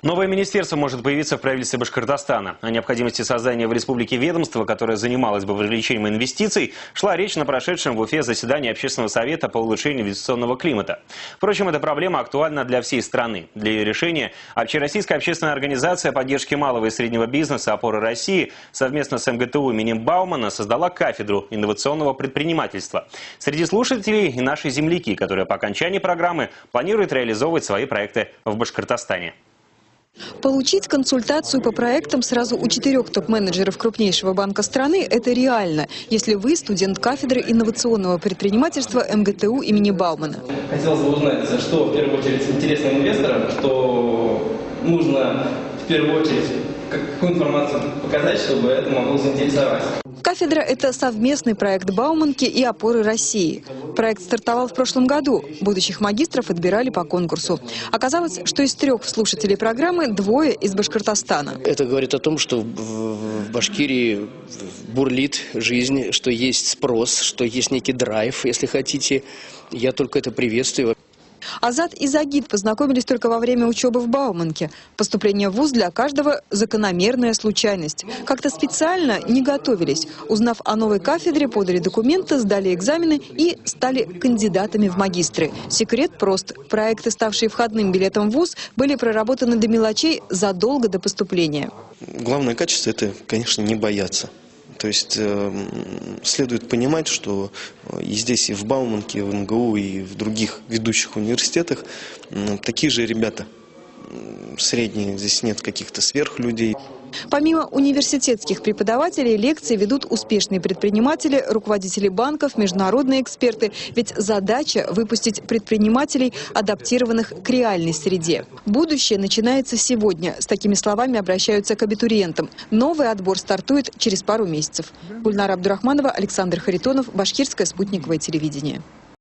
Новое министерство может появиться в правительстве Башкортостана. О необходимости создания в республике ведомства, которое занималось бы привлечением инвестиций, шла речь на прошедшем в Уфе заседании Общественного совета по улучшению инвестиционного климата. Впрочем, эта проблема актуальна для всей страны. Для ее решения Общероссийская общественная организация поддержки малого и среднего бизнеса «Опора России» совместно с МГТУ имени Баумана создала кафедру инновационного предпринимательства. Среди слушателей и наши земляки, которые по окончании программы планируют реализовывать свои проекты в Башкортостане. Получить консультацию по проектам сразу у 4 топ-менеджеров крупнейшего банка страны – это реально, если вы студент кафедры инновационного предпринимательства МГТУ имени Баумана. Хотелось бы узнать, что в первую очередь интересно инвесторам, что нужно в первую очередь какую информацию показать, чтобы это могло заинтересовать. Кафедра – это совместный проект Бауманки и «Опоры России». Проект стартовал в прошлом году. Будущих магистров отбирали по конкурсу. Оказалось, что из 3 слушателей программы 2 из Башкортостана. Это говорит о том, что в Башкирии бурлит жизнь, что есть спрос, что есть некий драйв, если хотите. Я только это приветствую. Азат и Загид познакомились только во время учебы в Бауманке. Поступление в вуз для каждого – закономерная случайность. Как-то специально не готовились. Узнав о новой кафедре, подали документы, сдали экзамены и стали кандидатами в магистры. Секрет прост. Проекты, ставшие входным билетом в вуз, были проработаны до мелочей задолго до поступления. Главное качество – это, конечно, не бояться. То есть следует понимать, что и здесь, и в Бауманке, и в МГУ, и в других ведущих университетах такие же ребята. Средние, здесь нет каких-то сверхлюдей. Помимо университетских преподавателей, лекции ведут успешные предприниматели, руководители банков, международные эксперты. Ведь задача – выпустить предпринимателей, адаптированных к реальной среде. Будущее начинается сегодня. С такими словами обращаются к абитуриентам. Новый отбор стартует через пару месяцев. Гульнара Абдурахманова, Александр Харитонов, Башкирское спутниковое телевидение.